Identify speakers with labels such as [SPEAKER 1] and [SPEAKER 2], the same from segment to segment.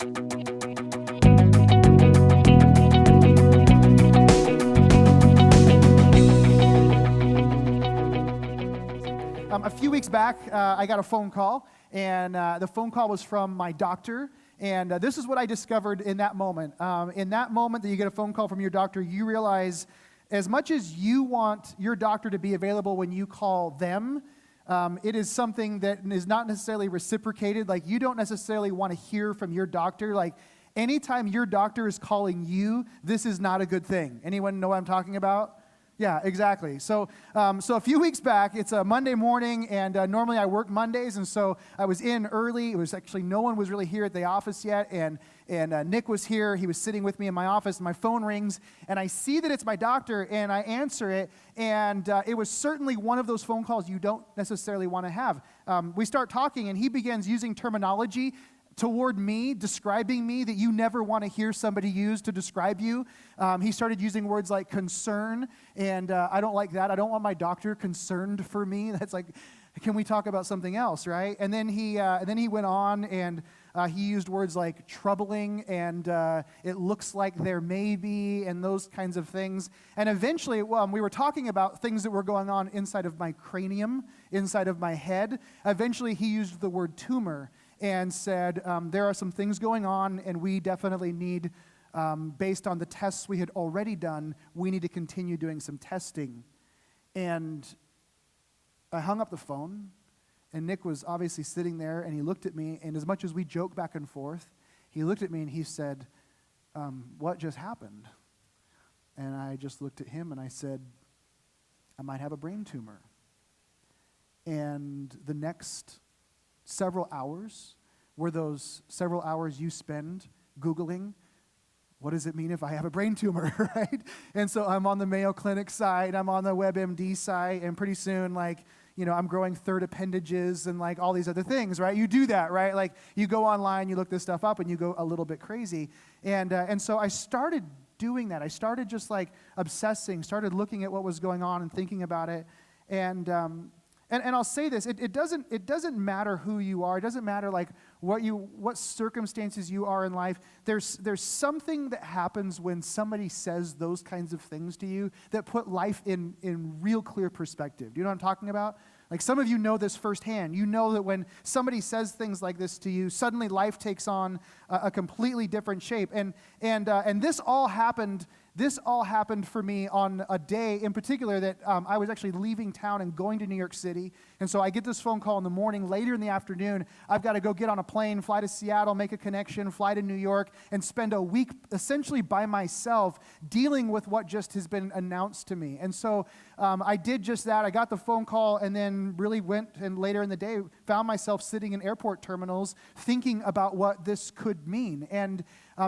[SPEAKER 1] A few weeks back, I got a phone call, and the phone call was from my doctor, and this is what I discovered in that moment. In that moment that you get a phone call from your doctor, you realize as much as you want your doctor to be available when you call them, it is something that is not necessarily reciprocated. Like, you don't necessarily want to hear from your doctor. Like, anytime your doctor is calling you, this is not a good thing. Anyone know what I'm talking about? Yeah, exactly. So a few weeks back, it's a Monday morning, and normally I work Mondays, and so I was in early. It was actually, no one was really here at the office yet, and Nick was here. He was sitting with me in my office, and my phone rings, and I see that it's my doctor, and I answer it, and it was certainly one of those phone calls you don't necessarily want to have. We start talking, and he begins using terminology toward me, describing me that you never want to hear somebody use to describe you. He started using words like concern, and I don't like that. I don't want my doctor concerned for me. That's like, can we talk about something else, right? And then he went on, and he used words like troubling, and it looks like there may be, and those kinds of things. And eventually, we were talking about things that were going on inside of my cranium, inside of my head. Eventually, he used the word tumor and said, there are some things going on, and we definitely need, based on the tests we had already done, we need to continue doing some testing. And I hung up the phone, and Nick was obviously sitting there, and he looked at me, and as much as we joked back and forth, he looked at me and he said, what just happened? And I just looked at him and I said, I might have a brain tumor. And the next several hours were those several hours you spend Googling, what does it mean if I have a brain tumor, right? And so I'm on the Mayo Clinic side, I'm on the WebMD side, and pretty soon, I'm growing third appendages and all these other things, right? You do that, right? Like, you go online, you look this stuff up, and you go a little bit crazy. And so I started doing that. I started just obsessing, started looking at what was going on and thinking about it. And I'll say this, it doesn't matter who you are. It doesn't matter what circumstances you are in life. There's something that happens when somebody says those kinds of things to you that put life in real clear perspective. Do you know what I'm talking about? Some of you know this firsthand. You know that when somebody says things like this to you, suddenly life takes on a completely different shape. And this all happened. This all happened for me on a day in particular that I was actually leaving town and going to New York City. And so I get this phone call in the morning. Later in the afternoon, I've got to go get on a plane, fly to Seattle, make a connection, fly to New York, and spend a week essentially by myself dealing with what just has been announced to me. And so I did just that. I got the phone call and then really went, and later in the day found myself sitting in airport terminals thinking about what this could mean. And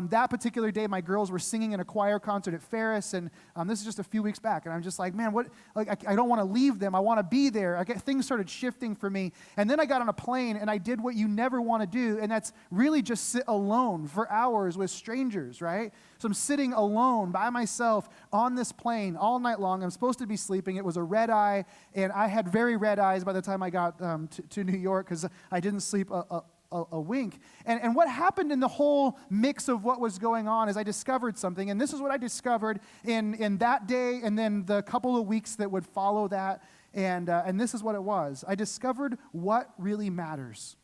[SPEAKER 1] that particular day, my girls were singing in a choir concert at Ferris, and this is just a few weeks back, and I'm just like, man, what? I don't want to leave them. I want to be there. Things started shifting for me, and then I got on a plane, and I did what you never want to do, and that's really just sit alone for hours with strangers, right? So I'm sitting alone by myself on this plane all night long. I'm supposed to be sleeping. It was a red eye, and I had very red eyes by the time I got to New York because I didn't sleep a wink. And what happened in the whole mix of what was going on is I discovered something, and this is what I discovered in that day and then the couple of weeks that would follow that, and this is what it was. I discovered what really matters.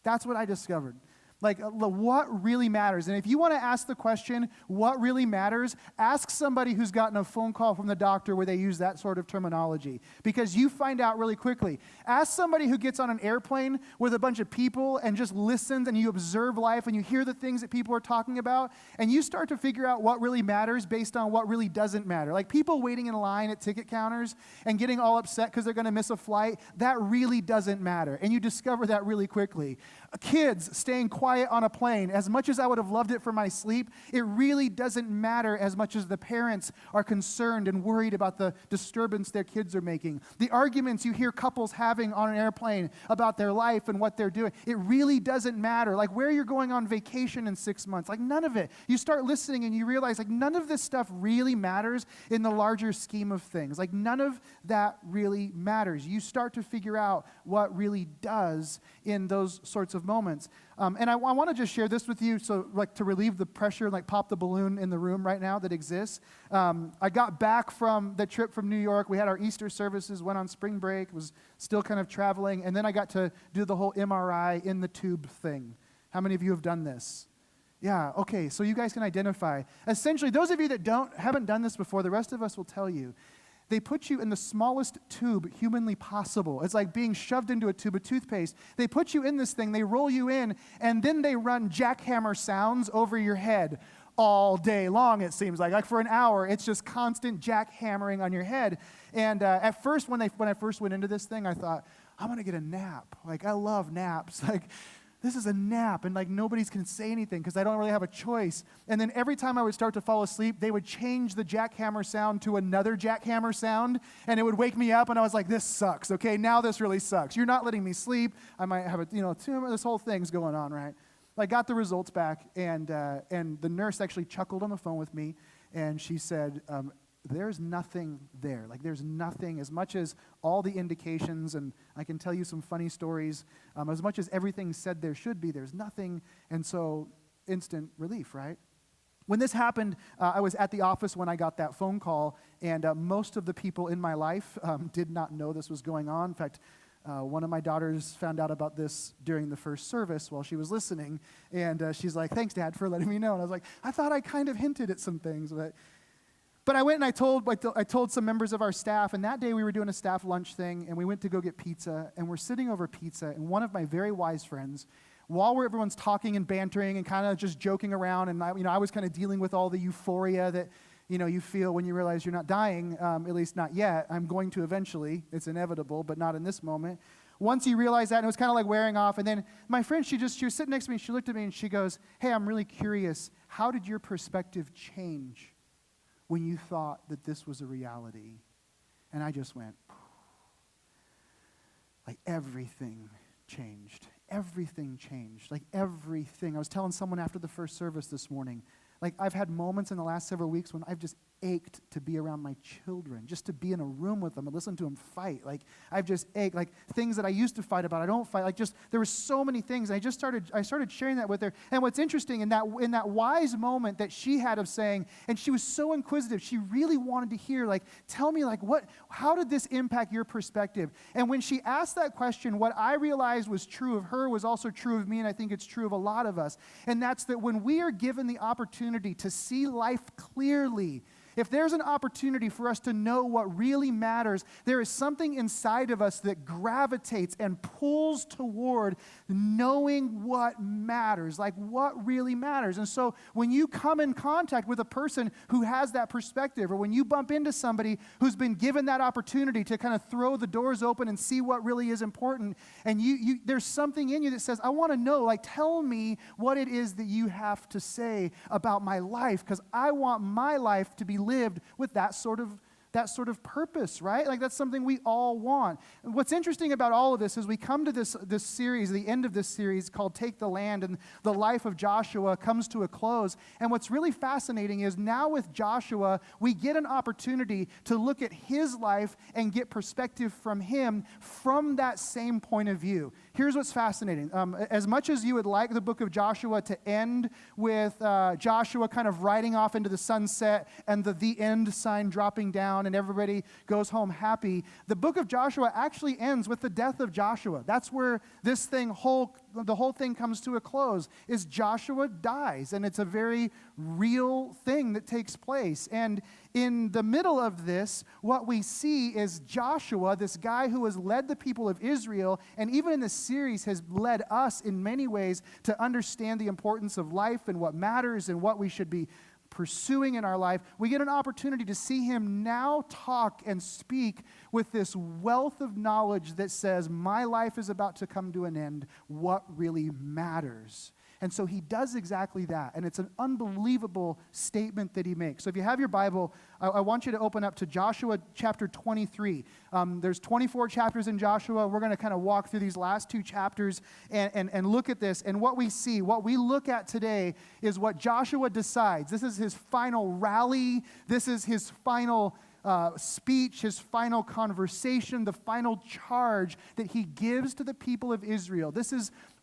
[SPEAKER 1] That's what I discovered. What really matters. And if you want to ask the question, what really matters, ask somebody who's gotten a phone call from the doctor where they use that sort of terminology, because you find out really quickly. Ask somebody who gets on an airplane with a bunch of people and just listens, and you observe life and you hear the things that people are talking about, and you start to figure out what really matters based on what really doesn't matter. Like people waiting in line at ticket counters and getting all upset because they're going to miss a flight, that really doesn't matter, and you discover that really quickly. Kids staying quiet on a plane, as much as I would have loved it for my sleep, it really doesn't matter as much as the parents are concerned and worried about the disturbance their kids are making. The arguments you hear couples having on an airplane about their life and what they're doing, it really doesn't matter. Like where you're going on vacation in 6 months, none of it. You start listening and you realize none of this stuff really matters in the larger scheme of things. None of that really matters. You start to figure out what really does in those sorts of moments. And I want to just share this with you, so like to relieve the pressure, like pop the balloon in the room right now that exists. I got back from the trip from New York. We had our Easter services, went on spring break, was still kind of traveling, and then I got to do the whole MRI in the tube thing. How many of you have done this? Yeah, okay, so you guys can identify. Essentially, those of you that haven't done this before, the rest of us will tell you. They put you in the smallest tube humanly possible. It's like being shoved into a tube of toothpaste. They put you in this thing, they roll you in, and then they run jackhammer sounds over your head all day long, it seems like. Like for an hour, it's just constant jackhammering on your head. And at first, when I first went into this thing, I thought, I'm going to get a nap. Like, I love naps. Like, this is a nap, and like nobody's can say anything because I don't really have a choice. And then every time I would start to fall asleep, they would change the jackhammer sound to another jackhammer sound, and it would wake me up, and I was like, this sucks, okay? Now this really sucks. You're not letting me sleep. I might have a tumor. This whole thing's going on, right? I got the results back, and the nurse actually chuckled on the phone with me, and she said, there's nothing there. Like, there's nothing, as much as all the indications, and I can tell you some funny stories, as much as everything said there should be, there's nothing, and so instant relief, right? When this happened, I was at the office when I got that phone call, and most of the people in my life did not know this was going on. In fact, one of my daughters found out about this during the first service while she was listening, and she's like, thanks, Dad, for letting me know. And I was like, I thought I kind of hinted at some things, But I went and I told some members of our staff, and that day we were doing a staff lunch thing, and we went to go get pizza, and we're sitting over pizza, and one of my very wise friends, while everyone's talking and bantering and kind of just joking around, and I was kind of dealing with all the euphoria that you feel when you realize you're not dying, at least not yet. I'm going to eventually. It's inevitable, but not in this moment. Once you realize that, and it was kind of like wearing off, and then my friend, she was sitting next to me, and she looked at me, and she goes, hey, I'm really curious, how did your perspective change when you thought that this was a reality? And I just went, like everything changed. Everything changed. Like everything. I was telling someone after the first service this morning, like I've had moments in the last several weeks when I've just ached to be around my children, just to be in a room with them and listen to them fight. Like I've just ached, like things that I used to fight about, I don't fight. Like just there were so many things. And I started sharing that with her. And what's interesting in that wise moment that she had of saying, and she was so inquisitive, she really wanted to hear, like, tell me, like, how did this impact your perspective? And when she asked that question, what I realized was true of her was also true of me, and I think it's true of a lot of us. And that's that when we are given the opportunity to see life clearly, if there's an opportunity for us to know what really matters, there is something inside of us that gravitates and pulls toward knowing what matters, like what really matters. And so when you come in contact with a person who has that perspective, or when you bump into somebody who's been given that opportunity to kind of throw the doors open and see what really is important, and there's something in you that says, I want to know, like, tell me what it is that you have to say about my life, because I want my life to be lived with that sort of purpose, right? Like that's something we all want. And what's interesting about all of this is we come to this series, the end of this series called Take the Land, and the life of Joshua comes to a close. And what's really fascinating is now with Joshua, we get an opportunity to look at his life and get perspective from him from that same point of view. Here's what's fascinating. As much as you would like the book of Joshua to end with Joshua kind of riding off into the sunset and the end sign dropping down and everybody goes home happy, the book of Joshua actually ends with the death of Joshua. That's where the whole thing comes to a close, is Joshua dies, and it's a very real thing that takes place. And in the middle of this, what we see is Joshua, this guy who has led the people of Israel, and even in this series has led us in many ways to understand the importance of life and what matters and what we should be pursuing in our life. We get an opportunity to see him now talk and speak with this wealth of knowledge that says, my life is about to come to an end. What really matters? And so he does exactly that. And it's an unbelievable statement that he makes. So if you have your Bible, I want you to open up to Joshua chapter 23. There's 24 chapters in Joshua. We're going to kind of walk through these last two chapters and look at this. And what we see, what we look at today is what Joshua decides. This is his final rally. This is his final speech, his final conversation, the final charge that he gives to the people of Israel.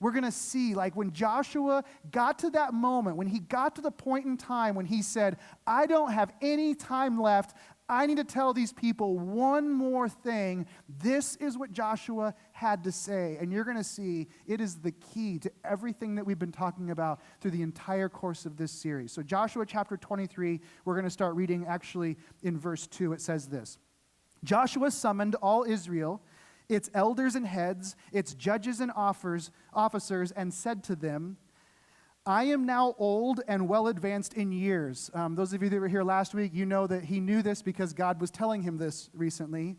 [SPEAKER 1] We're going to see, like when Joshua got to that moment, when he got to the point in time when he said, I don't have any time left, I need to tell these people one more thing. This is what Joshua had to say. And you're going to see it is the key to everything that we've been talking about through the entire course of this series. So Joshua chapter 23, we're going to start reading actually in verse 2. It says this: Joshua summoned all Israel, its elders and heads, its judges and officers, and said to them, I am now old and well advanced in years. Those of you that were here last week, you know that he knew this because God was telling him this recently.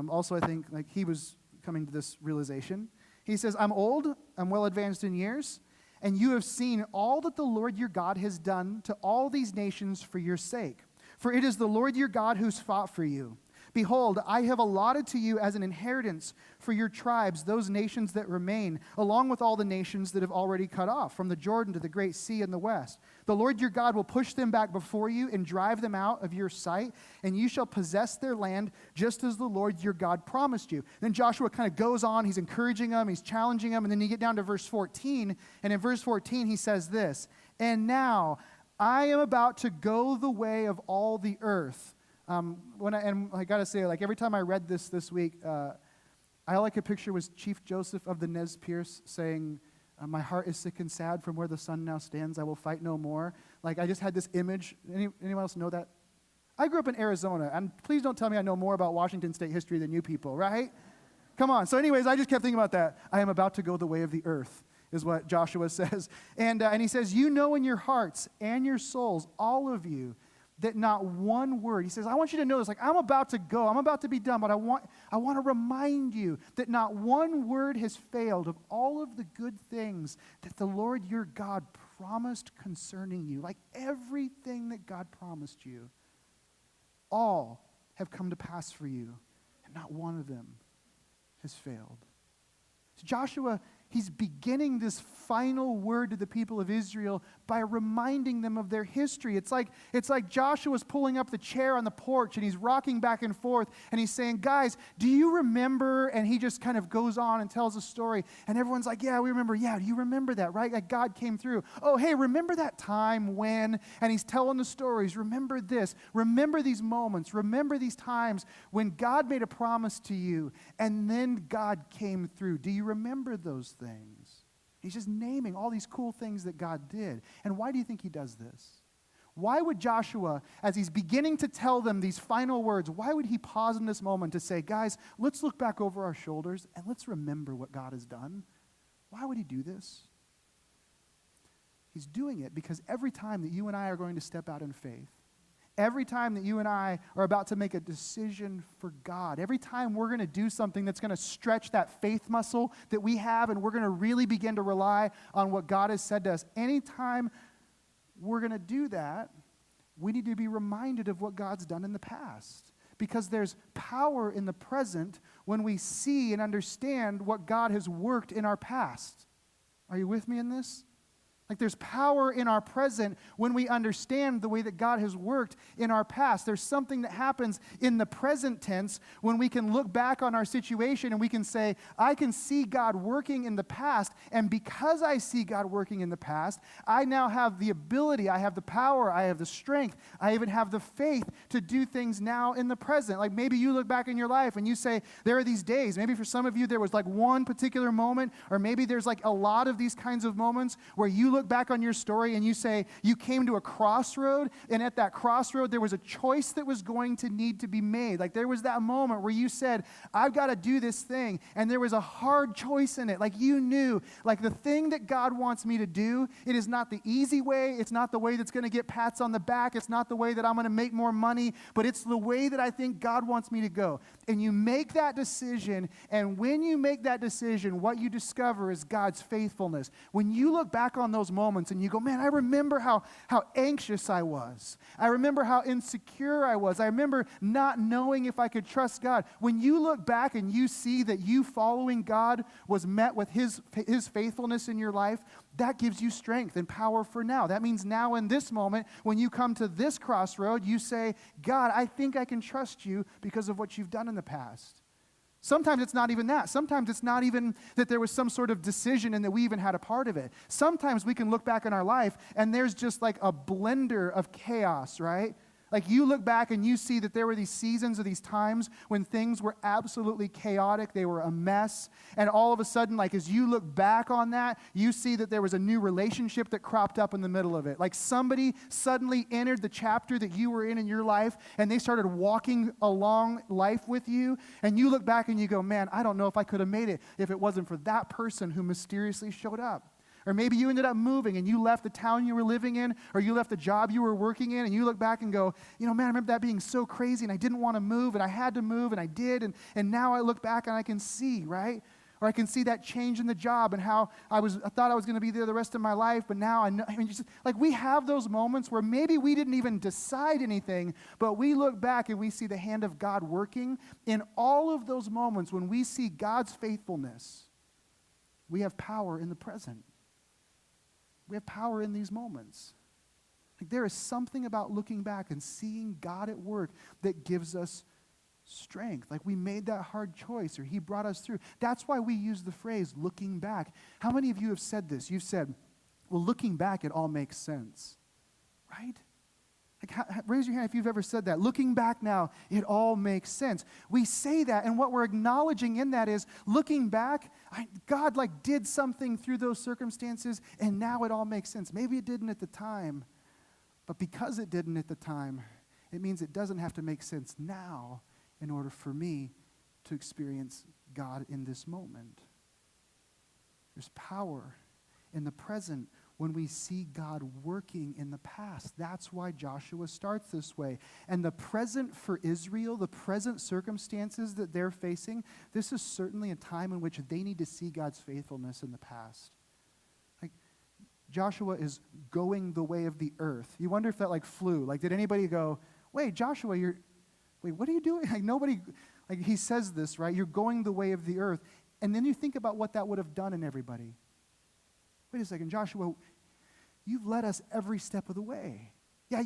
[SPEAKER 1] Also, I think like he was coming to this realization. He says, I'm old, I'm well advanced in years, and you have seen all that the Lord your God has done to all these nations for your sake. For it is the Lord your God who's fought for you. Behold, I have allotted to you as an inheritance for your tribes those nations that remain, along with all the nations that have already cut off, from the Jordan to the great sea in the west. The Lord your God will push them back before you and drive them out of your sight, and you shall possess their land just as the Lord your God promised you. Then Joshua kind of goes on, he's encouraging them, he's challenging them, and then you get down to verse 14, and in verse 14 he says this, and now I am about to go the way of all the earth. I got to say, like every time I read this week, all I could picture was Chief Joseph of the Nez Perce saying, my heart is sick and sad from where the sun now stands. I will fight no more. Like I just had this image. Anyone else know that? I grew up in Arizona, and please don't tell me I know more about Washington State history than you people, right? Come on. So anyways, I just kept thinking about that. I am about to go the way of the earth, is what Joshua says. And he says, you know in your hearts and your souls, all of you, that not one word, he says, I want you to know this, like I'm about to go, I'm about to be done, but I want to remind you that not one word has failed of all of the good things that the Lord your God promised concerning you. Like everything that God promised you, all have come to pass for you, and not one of them has failed. So Joshua, he's beginning this final word to the people of Israel by reminding them of their history. It's like Joshua's pulling up the chair on the porch and he's rocking back and forth and he's saying, guys, do you remember? And he just kind of goes on and tells a story. And everyone's like, yeah, we remember. Yeah, do you remember that, right? Like God came through. Oh, hey, remember that time when? And he's telling the stories. Remember this. Remember these moments. Remember these times when God made a promise to you and then God came through. Do you remember those things? He's just naming all these cool things that God did. And why do you think he does this? Why would Joshua, as he's beginning to tell them these final words, why would he pause in this moment to say, guys, let's look back over our shoulders and let's remember what God has done? Why would he do this? He's doing it because every time that you and I are going to step out in faith, every time that you and I are about to make a decision for God, every time we're going to do something that's going to stretch that faith muscle that we have and we're going to really begin to rely on what God has said to us, anytime we're going to do that, we need to be reminded of what God's done in the past. Because there's power in the present when we see and understand what God has worked in our past. Are you with me in this? Like there's power in our present when we understand the way that God has worked in our past. There's something that happens in the present tense when we can look back on our situation and we can say, I can see God working in the past, and because I see God working in the past, I now have the ability, I have the power, I have the strength, I even have the faith to do things now in the present. Like maybe you look back in your life and you say, there are these days, maybe for some of you there was like one particular moment, or maybe there's like a lot of these kinds of moments where you look back on your story and you say you came to a crossroad, and at that crossroad there was a choice that was going to need to be made. Like there was that moment where you said, I've got to do this thing, and there was a hard choice in it. Like you knew, like the thing that God wants me to do, it is not the easy way, it's not the way that's going to get pats on the back, it's not the way that I'm going to make more money, but it's the way that I think God wants me to go. And you make that decision, and when you make that decision, what you discover is God's faithfulness. When you look back on those those moments and you go, man, I remember how anxious I was. I remember how insecure I was. I remember not knowing if I could trust God. When you look back and you see that you following God was met with His faithfulness in your life, that gives you strength and power for now. That means now in this moment, when you come to this crossroad, you say, God, I think I can trust you because of what you've done in the past. Sometimes it's not even that. Sometimes it's not even that there was some sort of decision and that we even had a part of it. Sometimes we can look back in our life and there's just like a blender of chaos, right? Like you look back and you see that there were these seasons or these times when things were absolutely chaotic. They were a mess. And all of a sudden, like as you look back on that, you see that there was a new relationship that cropped up in the middle of it. Like somebody suddenly entered the chapter that you were in your life and they started walking along life with you. And you look back and you go, man, I don't know if I could have made it if it wasn't for that person who mysteriously showed up. Or maybe you ended up moving and you left the town you were living in, or you left the job you were working in, and you look back and go, man, I remember that being so crazy, and I didn't want to move, and I had to move, and I did, and now I look back and I can see, right? Or I can see that change in the job and how I thought I was going to be there the rest of my life, but now I know. Like we have those moments where maybe we didn't even decide anything, but we look back and we see the hand of God working. In all of those moments when we see God's faithfulness, we have power in the present. We have power in these moments. Like there is something about looking back and seeing God at work that gives us strength. Like we made that hard choice or He brought us through. That's why we use the phrase looking back. How many of you have said this? You've said, well, looking back, it all makes sense. Right? Like, raise your hand if you've ever said that. Looking back now, it all makes sense. We say that, and what we're acknowledging in that is, looking back, God did something through those circumstances, and now it all makes sense. Maybe it didn't at the time, but because it didn't at the time, it means it doesn't have to make sense now in order for me to experience God in this moment. There's power in the present when we see God working in the past. That's why Joshua starts this way. And the present for Israel, the present circumstances that they're facing, this is certainly a time in which they need to see God's faithfulness in the past. Like Joshua is going the way of the earth. You wonder if that flew. Did anybody go, wait, Joshua, what are you doing? Nobody, he says this, right? You're going the way of the earth. And then you think about what that would have done in everybody. Wait a second, Joshua, you've led us every step of the way.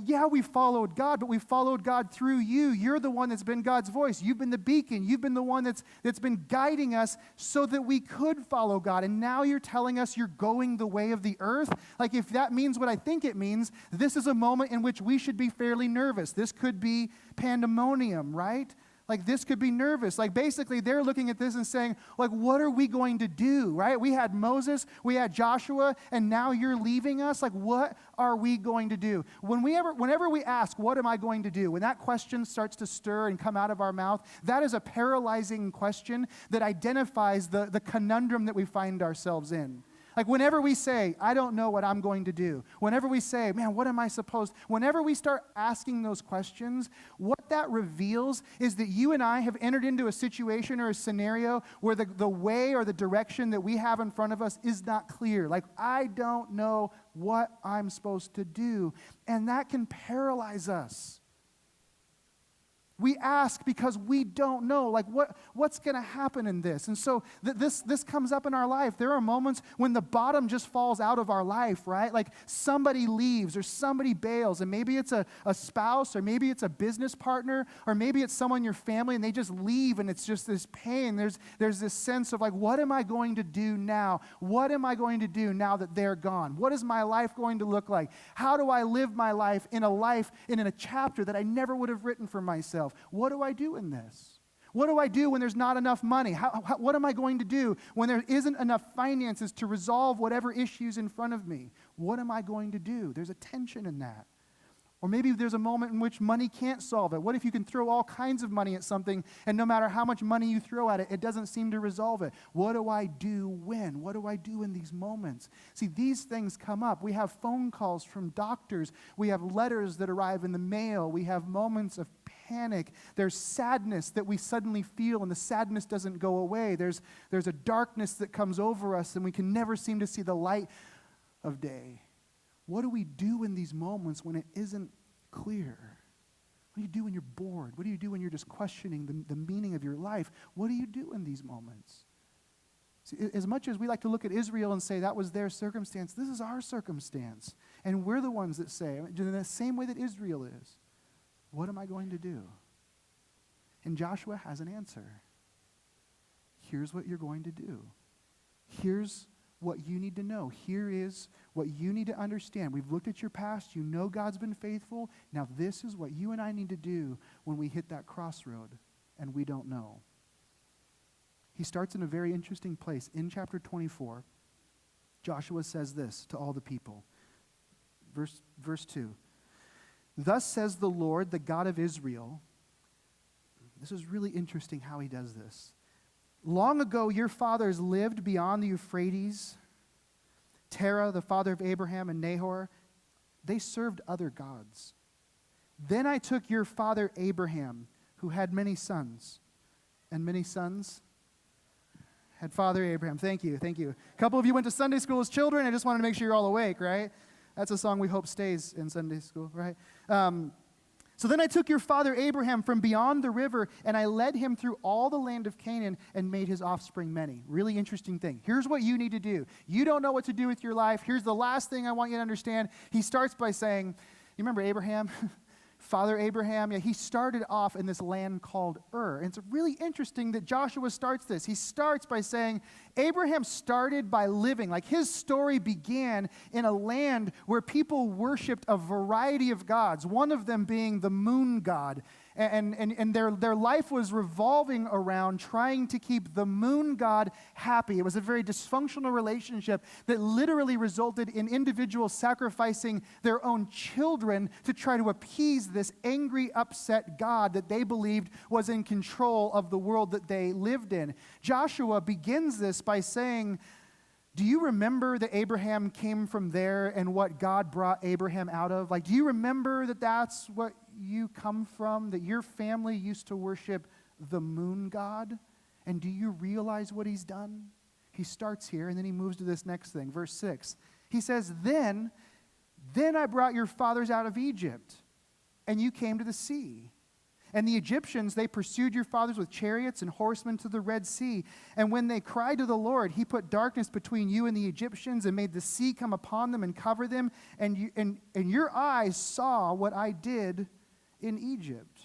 [SPEAKER 1] Yeah, we followed God, but we followed God through you. You're the one that's been God's voice. You've been the beacon. You've been the one that's been guiding us so that we could follow God. And now you're telling us you're going the way of the earth? If that means what I think it means, this is a moment in which we should be fairly nervous. This could be pandemonium, right? This could be nervous. Basically, they're looking at this and saying, what are we going to do, right? We had Moses, we had Joshua, and now you're leaving us? What are we going to do? Whenever we ask, what am I going to do? When that question starts to stir and come out of our mouth, that is a paralyzing question that identifies the conundrum that we find ourselves in. Whenever we say, I don't know what I'm going to do, whenever we say, man, what am I supposed, whenever we start asking those questions, what that reveals is that you and I have entered into a situation or a scenario where the way or the direction that we have in front of us is not clear. I don't know what I'm supposed to do. And that can paralyze us. We ask because we don't know, what's going to happen in this? And so this comes up in our life. There are moments when the bottom just falls out of our life, right? Somebody leaves or somebody bails, and maybe it's a spouse, or maybe it's a business partner, or maybe it's someone in your family, and they just leave, and it's just this pain. There's this sense of what am I going to do now? What am I going to do now that they're gone? What is my life going to look like? How do I live my life in a chapter that I never would have written for myself? What do I do in this? What do I do when there's not enough money? What am I going to do when there isn't enough finances to resolve whatever issues in front of me? What am I going to do? There's a tension in that. Or maybe there's a moment in which money can't solve it. What if you can throw all kinds of money at something, and no matter how much money you throw at it, it doesn't seem to resolve it? What do I do when? What do I do in these moments? See, these things come up. We have phone calls from doctors. We have letters that arrive in the mail. We have moments of panic. There's sadness that we suddenly feel, and the sadness doesn't go away. There's a darkness that comes over us, and we can never seem to see the light of day. What do we do in these moments when it isn't clear? What do you do when you're bored? What do you do when you're just questioning the meaning of your life? What do you do in these moments? See, as much as we like to look at Israel and say that was their circumstance, this is our circumstance. And we're the ones that say, in the same way that Israel is, what am I going to do? And Joshua has an answer. Here's what you're going to do. Here's what you need to know. Here is what you need to understand. We've looked at your past. You know God's been faithful. Now this is what you and I need to do when we hit that crossroad and we don't know. He starts in a very interesting place. In chapter 24, Joshua says this to all the people. Verse 2. Thus says the Lord, the God of Israel. This is really interesting how he does this. Long ago, your fathers lived beyond the Euphrates. Terah, the father of Abraham and Nahor, they served other gods. Then I took your father Abraham, who had many sons. And many sons had Father Abraham. Thank you. A couple of you went to Sunday school as children. I just wanted to make sure you're all awake, right? That's a song we hope stays in Sunday school, right? So then I took your father Abraham from beyond the river, and I led him through all the land of Canaan and made his offspring many. Really interesting thing. Here's what you need to do. You don't know what to do with your life. Here's the last thing I want you to understand. He starts by saying, you remember Abraham? Father Abraham, he started off in this land called Ur. And it's really interesting that Joshua starts this. He starts by saying, Abraham started by living, like his story began in a land where people worshiped a variety of gods, one of them being the moon god. And their life was revolving around trying to keep the moon god happy. It was a very dysfunctional relationship that literally resulted in individuals sacrificing their own children to try to appease this angry, upset God that they believed was in control of the world that they lived in. Joshua begins this by saying, do you remember that Abraham came from there and what God brought Abraham out of? Like, do you remember that that's what you come from, that your family used to worship the moon god? And do you realize what he's done? He starts here, and then he moves to this next thing, verse 6. He says, Then I brought your fathers out of Egypt, and you came to the sea. And the Egyptians, they pursued your fathers with chariots and horsemen to the Red Sea. And when they cried to the Lord, he put darkness between you and the Egyptians and made the sea come upon them and cover them. And your eyes saw what I did in Egypt.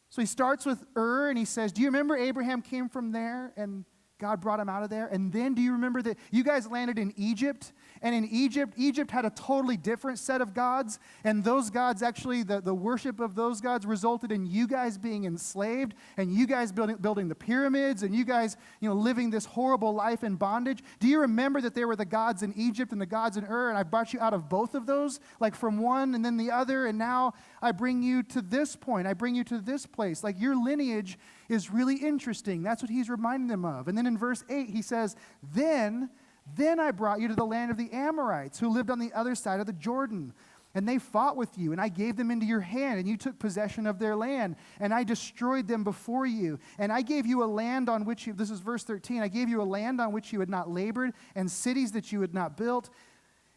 [SPEAKER 1] So he starts with Ur, and he says, do you remember Abraham came from there and God brought him out of there? And then do you remember that you guys landed in Egypt? And in Egypt had a totally different set of gods. And those gods actually, the worship of those gods resulted in you guys being enslaved and you guys building the pyramids and you guys, living this horrible life in bondage. Do you remember that there were the gods in Egypt and the gods in Ur? And I brought you out of both of those, like from one and then the other. And now I bring you to this point. I bring you to this place. Like your lineage is really interesting. That's what he's reminding them of. And then in verse 8, he says, Then I brought you to the land of the Amorites, who lived on the other side of the Jordan. And they fought with you, and I gave them into your hand, and you took possession of their land, and I destroyed them before you. And I gave you a land on which this is verse 13, I gave you a land on which you had not labored, and cities that you had not built,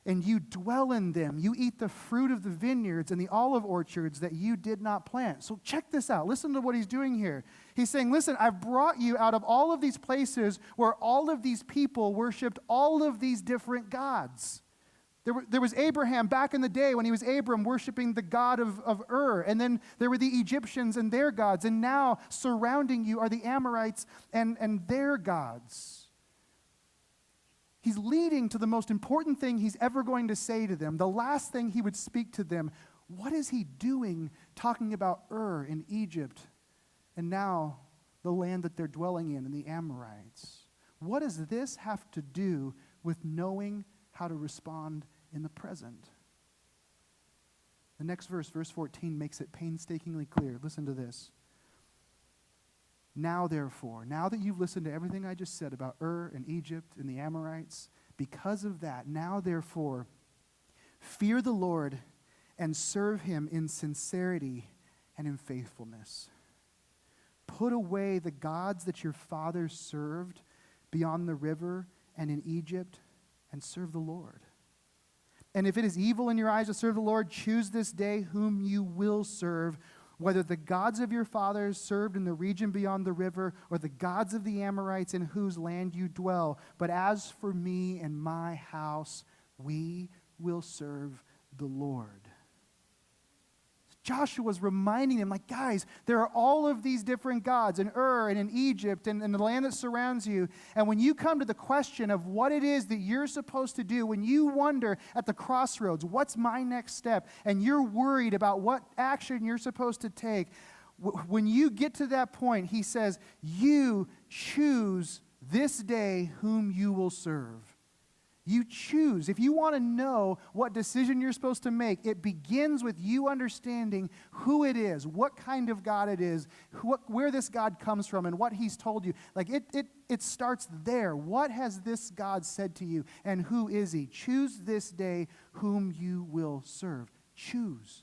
[SPEAKER 1] and you dwell in them. You eat the fruit of the vineyards and the olive orchards that you did not plant. So check this out. Listen to what he's doing here. He's saying, listen, I've brought you out of all of these places where all of these people worshiped all of these different gods. There was Abraham back in the day when he was Abram worshiping the god of Ur. And then there were the Egyptians and their gods. And now surrounding you are the Amorites and their gods. He's leading to the most important thing he's ever going to say to them, the last thing he would speak to them. What is he doing talking about Ur in Egypt and now the land that they're dwelling in the Amorites? What does this have to do with knowing how to respond in the present? The next verse, verse 14, makes it painstakingly clear. Listen to this. Now, therefore, now that you've listened to everything I just said about Ur and Egypt and the Amorites, because of that, now, therefore, fear the Lord and serve him in sincerity and in faithfulness. Put away the gods that your fathers served beyond the river and in Egypt and serve the Lord. And if it is evil in your eyes to serve the Lord, choose this day whom you will serve, whether the gods of your fathers served in the region beyond the river, or the gods of the Amorites in whose land you dwell. But as for me and my house, we will serve the Lord. Joshua was reminding them, like, guys, there are all of these different gods in Ur and in Egypt and in the land that surrounds you. And when you come to the question of what it is that you're supposed to do, when you wonder at the crossroads, what's my next step, and you're worried about what action you're supposed to take, when you get to that point, he says, you choose this day whom you will serve. You choose. If you want to know what decision you're supposed to make, it begins with you understanding who it is, what kind of God it is, where this God comes from, and what he's told you. Like it starts there. What has this God said to you, and who is he? Choose this day whom you will serve. Choose.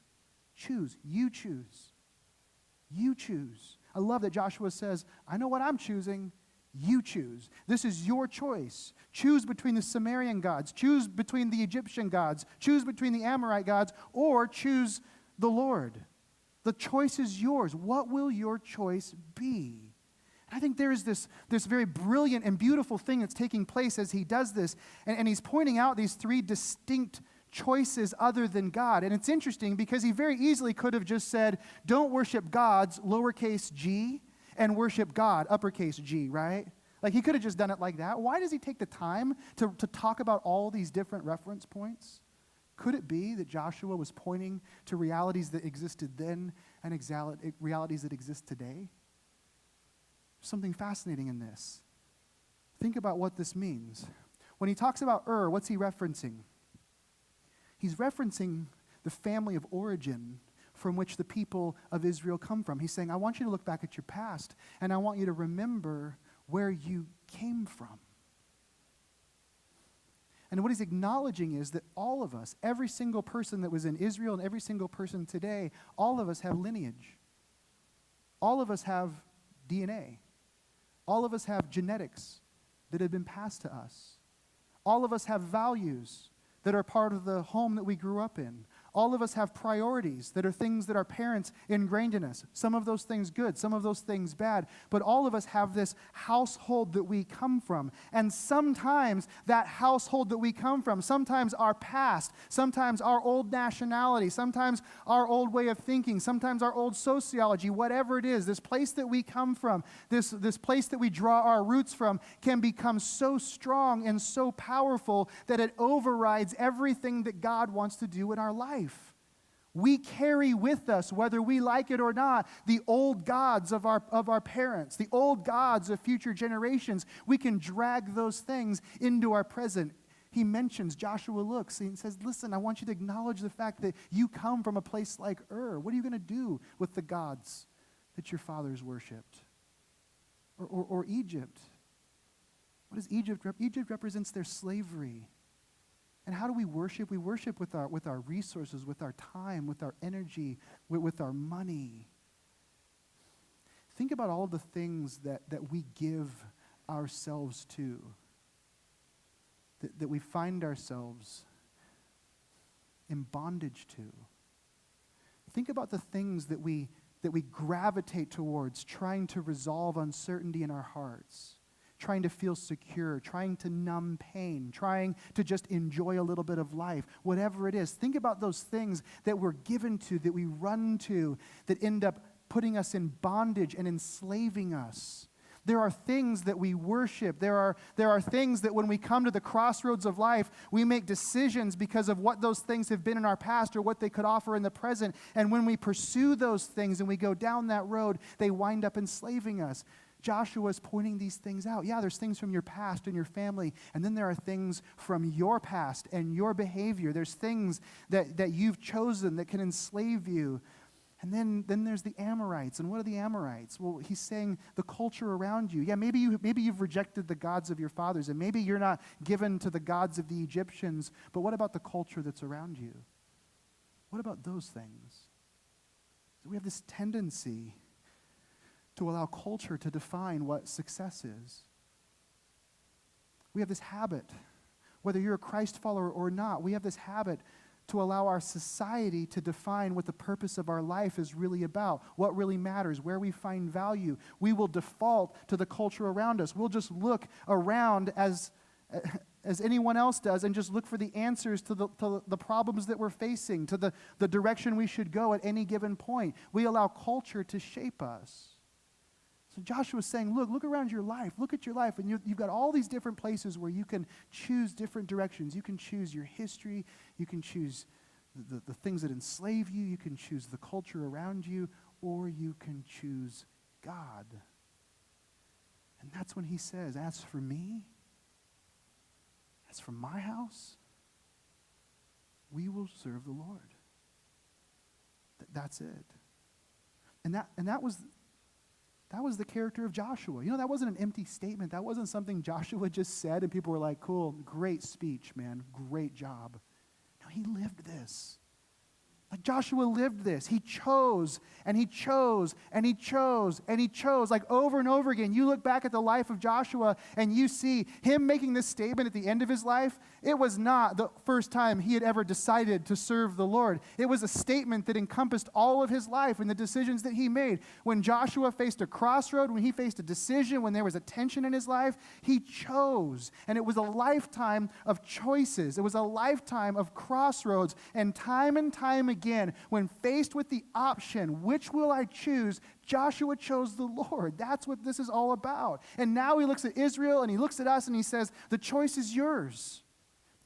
[SPEAKER 1] Choose. You choose. You choose. I love that Joshua says, I know what I'm choosing. You choose. This is your choice. Choose between the Sumerian gods. Choose between the Egyptian gods. Choose between the Amorite gods, or choose the Lord. The choice is yours. What will your choice be? I think there is this very brilliant and beautiful thing that's taking place as he does this. And he's pointing out these three distinct choices other than God. And it's interesting because he very easily could have just said, don't worship gods, lowercase g, and worship God, uppercase G, right? Like he could have just done it like that. Why does he take the time to talk about all these different reference points? Could it be that Joshua was pointing to realities that existed then and realities that exist today? There's something fascinating in this. Think about what this means. When he talks about Ur, what's he referencing? He's referencing the family of origin from which the people of Israel come from. He's saying, I want you to look back at your past, and I want you to remember where you came from. And what he's acknowledging is that all of us, every single person that was in Israel and every single person today, all of us have lineage. All of us have DNA. All of us have genetics that have been passed to us. All of us have values that are part of the home that we grew up in. All of us have priorities that are things that our parents ingrained in us. Some of those things good, some of those things bad. But all of us have this household that we come from. And sometimes that household that we come from, sometimes our past, sometimes our old nationality, sometimes our old way of thinking, sometimes our old sociology, whatever it is, this place that we come from, this place that we draw our roots from can become so strong and so powerful that it overrides everything that God wants to do in our life. We carry with us, whether we like it or not, the old gods of our parents, the old gods of future generations. We can drag those things into our present. He mentions, Joshua looks and says, listen, I want you to acknowledge the fact that you come from a place like Ur. What are you going to do with the gods that your fathers worshipped? Or Egypt. What is Egypt? Egypt represents their slavery. And how do we worship? We worship with our resources, with our time, with our energy, with our money. Think about all the things that we give ourselves to, that we find ourselves in bondage to. Think about the things that we gravitate towards, trying to resolve uncertainty in our hearts. Trying to feel secure, trying to numb pain, trying to just enjoy a little bit of life, whatever it is. Think about those things that we're given to, that we run to, that end up putting us in bondage and enslaving us. There are things that we worship. There are things that when we come to the crossroads of life, we make decisions because of what those things have been in our past or what they could offer in the present. And when we pursue those things and we go down that road, they wind up enslaving us. Joshua is pointing these things out. Yeah, there's things from your past and your family, and then there are things from your past and your behavior. There's things that you've chosen that can enslave you. And then there's the Amorites. And what are the Amorites? Well, he's saying the culture around you. Yeah, maybe you've rejected the gods of your fathers, and maybe you're not given to the gods of the Egyptians, but what about the culture that's around you? What about those things? So we have this tendency to allow culture to define what success is. We have this habit whether you're a Christ follower or not, we have this habit to allow our society to define what the purpose of our life is really about, what really matters, where we find value. We will default to the culture around us. We'll just look around as anyone else does and just look for the answers to the problems that we're facing, to the direction we should go at any given point. We allow culture to shape us. So Joshua's saying, look around your life. Look at your life, and you've got all these different places where you can choose different directions. You can choose your history. You can choose the things that enslave you. You can choose the culture around you, or you can choose God. And that's when he says, as for me, as for my house, we will serve the Lord. That's it. And that was the character of Joshua. You know, that wasn't an empty statement. That wasn't something Joshua just said and people were like, cool, great speech, man, great job. No, he lived this. Like Joshua lived this. He chose, and he chose, and he chose, and he chose. Like over and over again, you look back at the life of Joshua, and you see him making this statement at the end of his life. It was not the first time he had ever decided to serve the Lord. It was a statement that encompassed all of his life and the decisions that he made. When Joshua faced a crossroad, when he faced a decision, when there was a tension in his life, he chose. And it was a lifetime of choices. It was a lifetime of crossroads. And time again, when faced with the option, which will I choose, Joshua chose the Lord. That's what this is all about. And now he looks at Israel and he looks at us and he says, the choice is yours.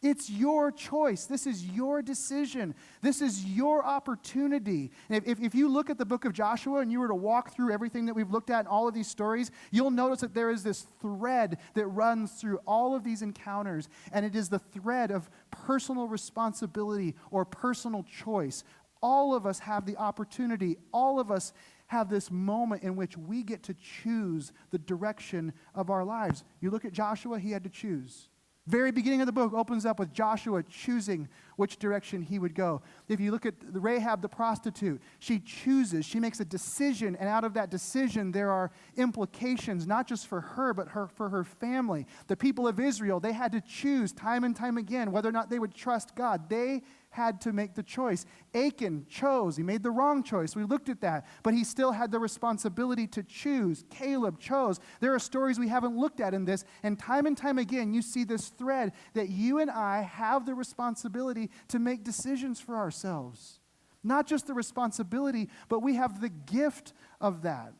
[SPEAKER 1] It's your choice. This is your decision. This is your opportunity. And if you look at the book of Joshua and you were to walk through everything that we've looked at in all of these stories, you'll notice that there is this thread that runs through all of these encounters, and it is the thread of personal responsibility or personal choice. All of us have the opportunity. All of us have this moment in which we get to choose the direction of our lives. You look at Joshua, he had to choose. Very beginning of the book opens up with Joshua choosing which direction he would go. If you look at Rahab the prostitute, she chooses, she makes a decision, and out of that decision there are implications, not just for her, but for her family. The people of Israel, they had to choose time and time again whether or not they would trust God. They had to make the choice. Achan chose. He made the wrong choice. We looked at that. But he still had the responsibility to choose. Caleb chose. There are stories we haven't looked at in this. And time again, you see this thread that you and I have the responsibility to make decisions for ourselves. Not just the responsibility, but we have the gift of that.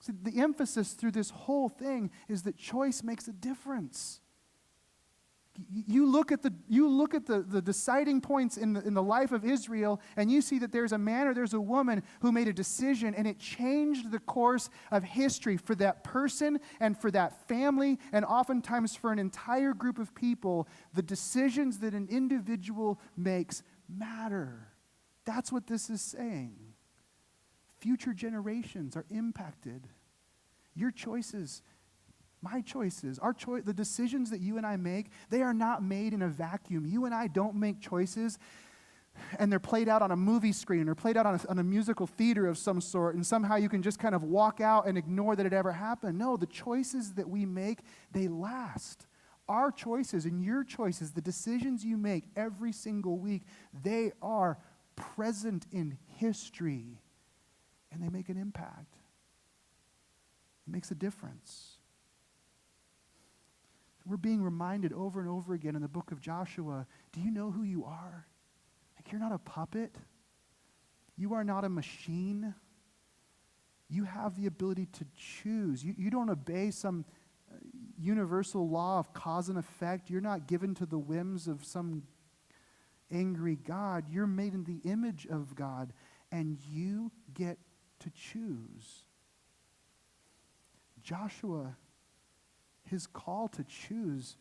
[SPEAKER 1] See, the emphasis through this whole thing is that choice makes a difference. You look at the deciding points in the life of Israel, and you see that there's a man or there's a woman who made a decision, and it changed the course of history for that person and for that family, and oftentimes for an entire group of people. The decisions that an individual makes matter. That's what this is saying. Future generations are impacted. Your choices, my choices, the decisions that you and I make, they are not made in a vacuum. You and I don't make choices and they're played out on a movie screen or played out on a musical theater of some sort, and somehow you can just kind of walk out and ignore that it ever happened. No, the choices that we make, they last. Our choices and your choices, the decisions you make every single week, they are present in history, and they make an impact. It makes a difference. We're being reminded over and over again in the book of Joshua, do you know who you are? Like, you're not a puppet. You are not a machine. You have the ability to choose. You don't obey some universal law of cause and effect. You're not given to the whims of some angry God. You're made in the image of God, and you get to choose. Joshua, his call to choose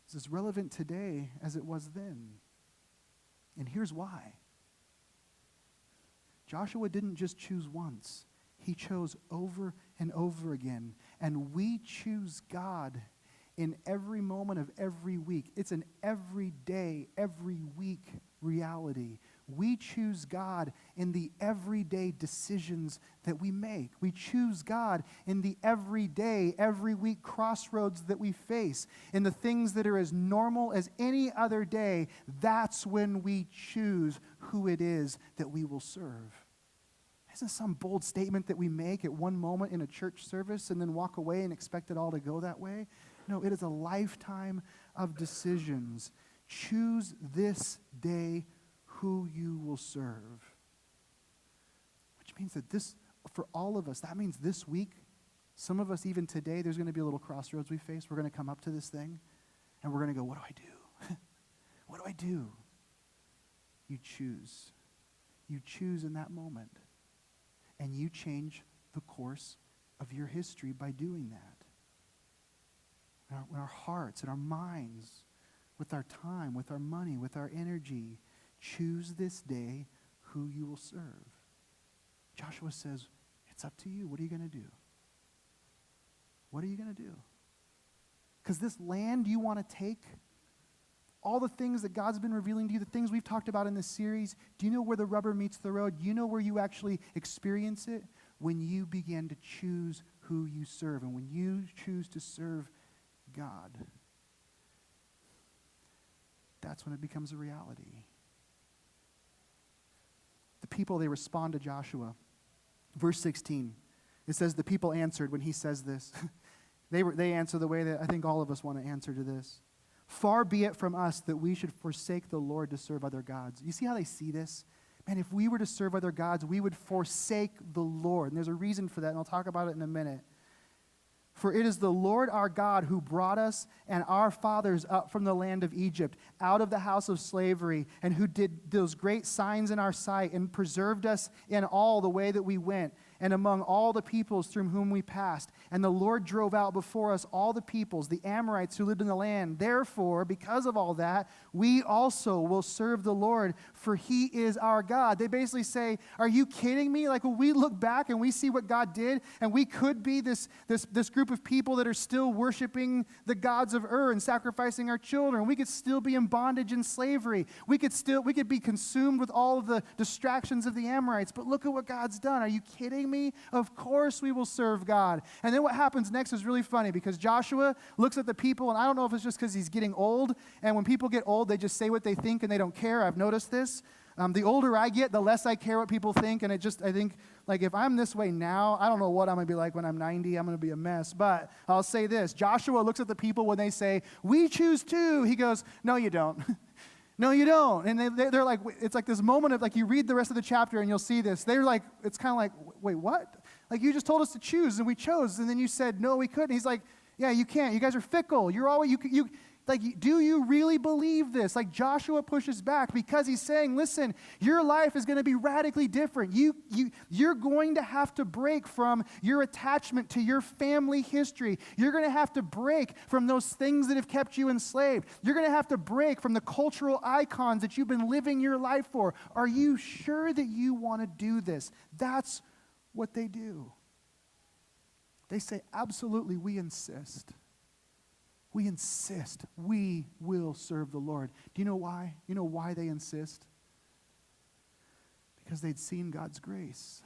[SPEAKER 1] is as relevant today as it was then. And here's why. Joshua didn't just choose once. He chose over and over again. And we choose God in every moment of every week. It's an every day, every week reality. We choose God in the everyday decisions that we make. We choose God in the everyday, every week crossroads that we face, in the things that are as normal as any other day. That's when we choose who it is that we will serve. Isn't some bold statement that we make at one moment in a church service and then walk away and expect it all to go that way? No, it is a lifetime of decisions. Choose this day who you will serve. Which means that this, for all of us, that means this week, some of us even today, there's going to be a little crossroads we face. We're going to come up to this thing and we're going to go, what do I do? What do I do? You choose. You choose in that moment. And you change the course of your history by doing that. In our hearts, in our minds, with our time, with our money, with our energy, choose this day who you will serve. Joshua says, it's up to you. What are you going to do? What are you going to do? Because this land you want to take, all the things that God's been revealing to you, the things we've talked about in this series, do you know where the rubber meets the road? Do you know where you actually experience it? When you begin to choose who you serve and when you choose to serve God. That's when it becomes a reality. The people, they respond to Joshua. Verse 16, it says the people answered when he says this. They answer the way that I think all of us want to answer to this. Far be it from us that we should forsake the Lord to serve other gods. You see how they see this? Man, if we were to serve other gods, we would forsake the Lord. And there's a reason for that, and I'll talk about it in a minute. For it is the Lord our God who brought us and our fathers up from the land of Egypt, out of the house of slavery, and who did those great signs in our sight and preserved us in all the way that we went, and among all the peoples through whom we passed. And the Lord drove out before us all the peoples, the Amorites who lived in the land. Therefore, because of all that, we also will serve the Lord, for he is our God. They basically say, are you kidding me? Like when we look back and we see what God did, and we could be this group of people that are still worshiping the gods of Ur and sacrificing our children. We could still be in bondage and slavery. We could be consumed with all of the distractions of the Amorites. But look at what God's done. Are you kidding me? Of course we will serve God. And then what happens next is really funny because Joshua looks at the people, and I don't know if it's just because he's getting old, and when people get old, they just say what they think and they don't care. I've noticed this. The older I get, the less I care what people think, and I think, like, if I'm this way now, I don't know what I'm going to be like when I'm 90. I'm going to be a mess. But I'll say this. Joshua looks at the people when they say, we choose to. He goes, no, you don't. No, you don't. And they're like, it's like this moment of, like, you read the rest of the chapter and you'll see this. They're like, it's kind of like, wait, what? Like, you just told us to choose and we chose, and then you said, no, we couldn't. He's like, yeah, you can't. You guys are fickle. You're always, like, do you really believe this? Like, Joshua pushes back because he's saying, listen, your life is going to be radically different. You're going to have to break from your attachment to your family history. You're going to have to break from those things that have kept you enslaved. You're going to have to break from the cultural icons that you've been living your life for. Are you sure that you want to do this? That's what they do. They say, absolutely, we insist. We insist. We will serve the Lord. Do you know why? You know why they insist? Because they'd seen God's grace.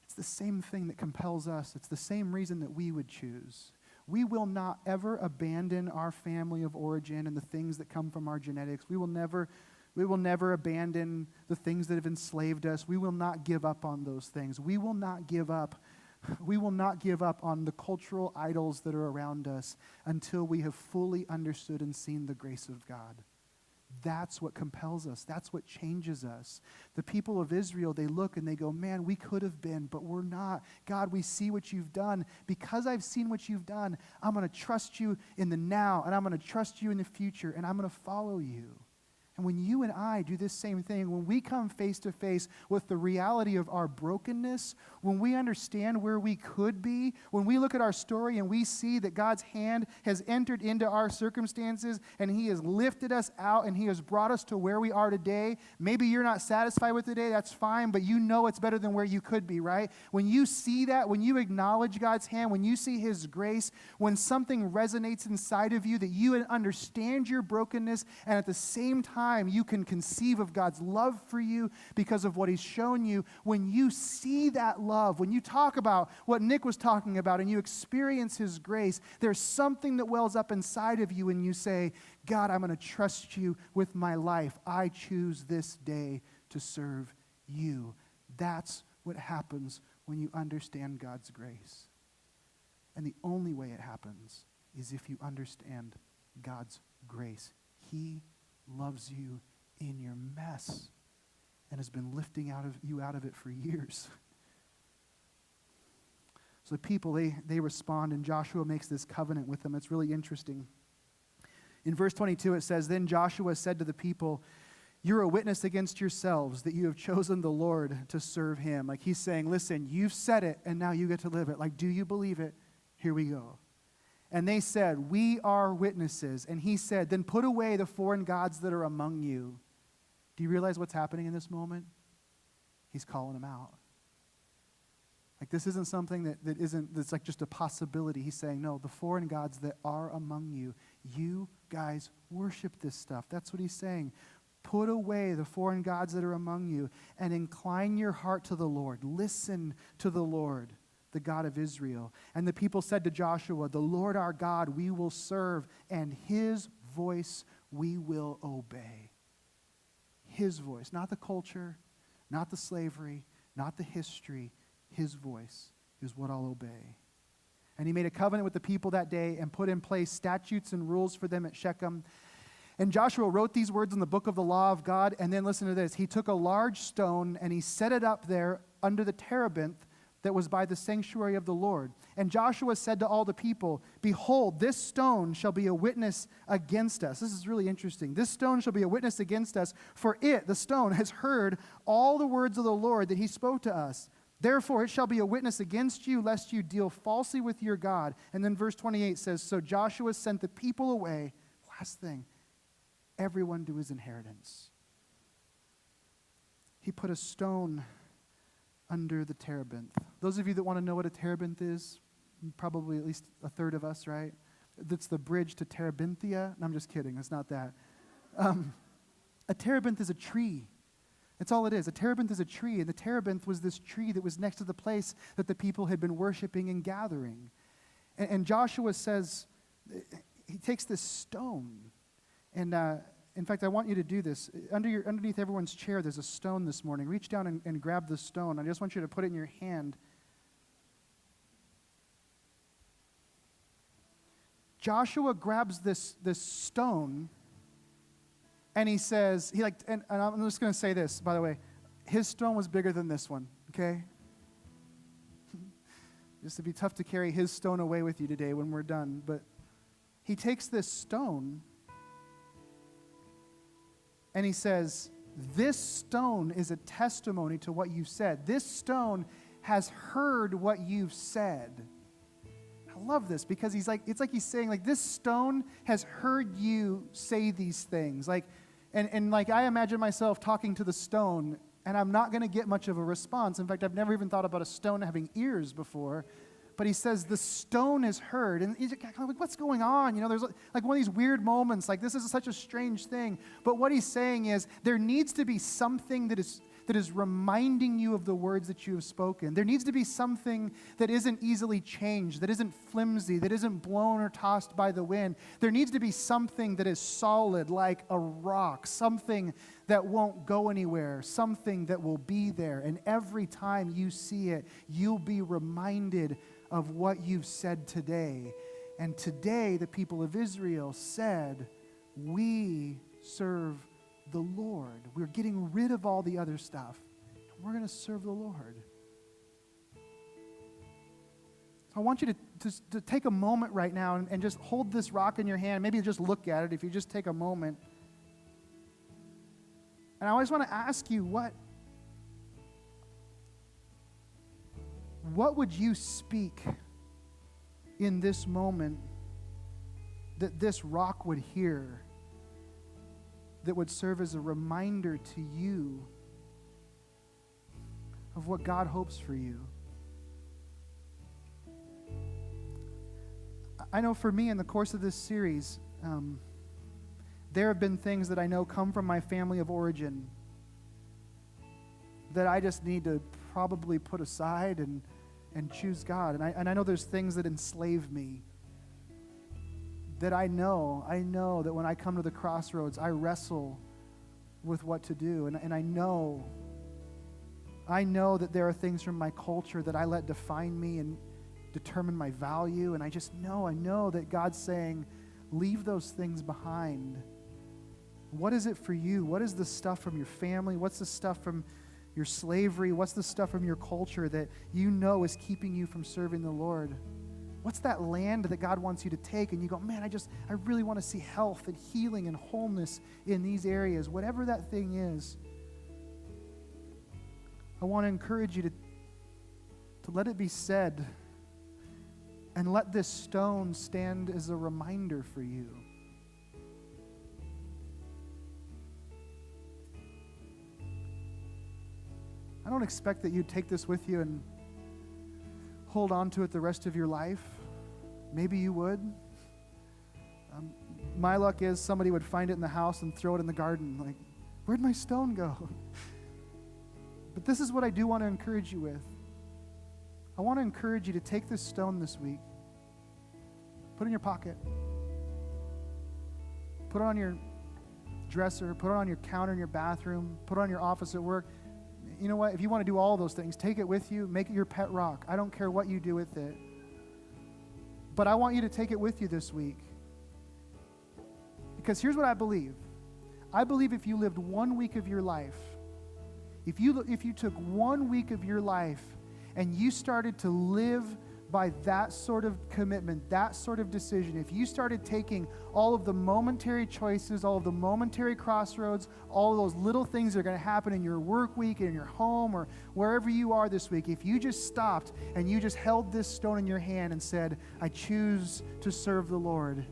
[SPEAKER 1] It's the same thing that compels us. It's the same reason that we would choose. We will not ever abandon our family of origin and the things that come from our genetics. We will never abandon the things that have enslaved us. We will not give up on those things. We will not give up. We will not give up on the cultural idols that are around us until we have fully understood and seen the grace of God. That's what compels us. That's what changes us. The people of Israel, they look and they go, man, we could have been, but we're not. God, we see what you've done. Because I've seen what you've done, I'm going to trust you in the now, and I'm going to trust you in the future, and I'm going to follow you. And when you and I do this same thing, when we come face to face with the reality of our brokenness, when we understand where we could be, when we look at our story and we see that God's hand has entered into our circumstances and he has lifted us out and he has brought us to where we are today, maybe you're not satisfied with today, that's fine, but you know it's better than where you could be, right? When you see that, when you acknowledge God's hand, when you see his grace, when something resonates inside of you that you understand your brokenness and at the same time time you can conceive of God's love for you because of what he's shown you, when you see that love, when you talk about what Nick was talking about and you experience his grace, there's something that wells up inside of you and you say, God, I'm going to trust you with my life. I choose this day to serve you. That's what happens when you understand God's grace. And the only way it happens is if you understand God's grace. He loves you in your mess and has been lifting you out of it for years. So the people, they respond, and Joshua makes this covenant with them. It's really interesting. In verse 22, it says, Then Joshua said to the people, you're a witness against yourselves that you have chosen the Lord to serve him. Like he's saying, listen, you've said it, and now you get to live it. Like, do you believe it? Here we go. And they said, we are witnesses. And he said, then put away the foreign gods that are among you. Do you realize what's happening in this moment? He's calling them out. Like this isn't something that's like just a possibility. He's saying, no, the foreign gods that are among you, you guys worship this stuff. That's what he's saying. Put away the foreign gods that are among you and incline your heart to the Lord. Listen to the Lord, the God of Israel. And the people said to Joshua, the Lord our God we will serve, and his voice we will obey. His voice, not the culture, not the slavery, not the history. His voice is what I'll obey. And he made a covenant with the people that day and put in place statutes and rules for them at Shechem. And Joshua wrote these words in the book of the law of God, and then listen to this. He took a large stone and he set it up there under the terebinth that was by the sanctuary of the Lord. And Joshua said to all the people, behold, this stone shall be a witness against us. This is really interesting. This stone shall be a witness against us, for it, the stone, has heard all the words of the Lord that he spoke to us. Therefore, it shall be a witness against you, lest you deal falsely with your God. And then verse 28 says, so Joshua sent the people away. Last thing. Everyone to his inheritance. He put a stone under the terebinth. Those of you that want to know what a terebinth is, probably at least a third of us, right? That's the bridge to Terebinthia. No, I'm just kidding. It's not that. A terebinth is a tree. That's all it is. A terebinth is a tree, and the terebinth was this tree that was next to the place that the people had been worshiping and gathering. And Joshua says, he takes this stone. And in fact, I want you to do this. Underneath everyone's chair, there's a stone this morning. Reach down and grab the stone. I just want you to put it in your hand. Joshua grabs this stone, and he says, and I'm just going to say this, by the way. His stone was bigger than this one, okay? Just to be tough to carry his stone away with you today when we're done. But he takes this stone, and he says, this stone is a testimony to what you've said. This stone has heard what you've said. I love this because it's like he's saying, like, this stone has heard you say these things. And I imagine myself talking to the stone, and I'm not going to get much of a response. In fact, I've never even thought about a stone having ears before. But he says, the stone is heard. And he's like, what's going on? There's like one of these weird moments, like this is such a strange thing. But what he's saying is, there needs to be something that is reminding you of the words that you have spoken. There needs to be something that isn't easily changed, that isn't flimsy, that isn't blown or tossed by the wind. There needs to be something that is solid like a rock, something that won't go anywhere, something that will be there. And every time you see it, you'll be reminded of what you've said today. And today, the people of Israel said, we serve the Lord. We're getting rid of all the other stuff. And we're going to serve the Lord. So I want you to take a moment right now and just hold this rock in your hand. Maybe just look at it if you just take a moment. And I always want to ask you, what would you speak in this moment that this rock would hear, that would serve as a reminder to you of what God hopes for you? I know for me, in the course of this series, There have been things that I know come from my family of origin that I just need to probably put aside and choose God. And I know there's things that enslave me that I know that when I come to the crossroads, I wrestle with what to do. And I know that there are things from my culture that I let define me and determine my value. And I know that God's saying, leave those things behind. What is it for you? What is the stuff from your family? What's the stuff from your slavery? What's the stuff from your culture that you know is keeping you from serving the Lord? What's that land that God wants you to take? And you go, man, I really want to see health and healing and wholeness in these areas. Whatever that thing is, I want to encourage you to let it be said, and let this stone stand as a reminder for you. I don't expect that you take this with you and hold on to it the rest of your life. Maybe you would. My luck is somebody would find it in the house and throw it in the garden. Like, where'd my stone go? But this is what I do want to encourage you with. I want to encourage you to take this stone this week, put it in your pocket, put it on your dresser, put it on your counter in your bathroom, put it on your office at work. You know what? If you want to do all those things, take it with you, make it your pet rock. I don't care what you do with it. But I want you to take it with you this week. Because here's what I believe. I believe if you lived 1 week of your life, if you took 1 week of your life and you started to live by that sort of commitment, that sort of decision, if you started taking all of the momentary choices, all of the momentary crossroads, all of those little things that are going to happen in your work week, in your home, or wherever you are this week, if you just stopped and you just held this stone in your hand and said, I choose to serve the Lord,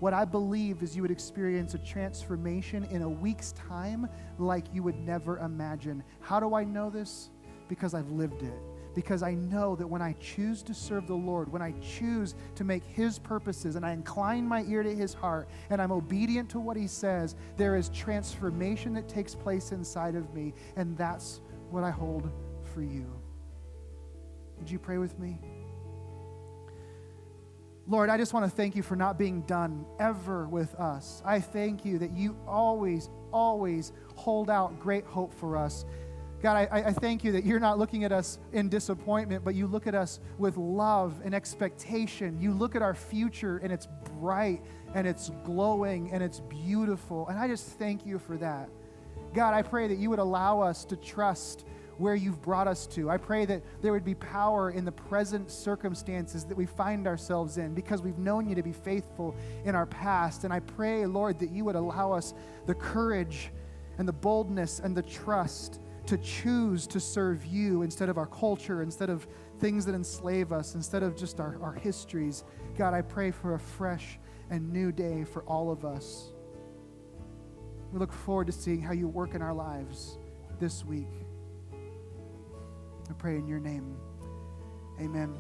[SPEAKER 1] what I believe is you would experience a transformation in a week's time like you would never imagine. How do I know this? Because I've lived it. Because I know that when I choose to serve the Lord, when I choose to make His purposes and I incline my ear to His heart and I'm obedient to what He says, there is transformation that takes place inside of me, and that's what I hold for you. Would you pray with me? Lord, I just want to thank you for not being done ever with us. I thank you that you always, always hold out great hope for us. God, I thank you that you're not looking at us in disappointment, but you look at us with love and expectation. You look at our future, and it's bright, and it's glowing, and it's beautiful. And I just thank you for that. God, I pray that you would allow us to trust where you've brought us to. I pray that there would be power in the present circumstances that we find ourselves in because we've known you to be faithful in our past. And I pray, Lord, that you would allow us the courage and the boldness and the trust to choose to serve you instead of our culture, instead of things that enslave us, instead of just our histories. God, I pray for a fresh and new day for all of us. We look forward to seeing how you work in our lives this week. I pray in your name. Amen.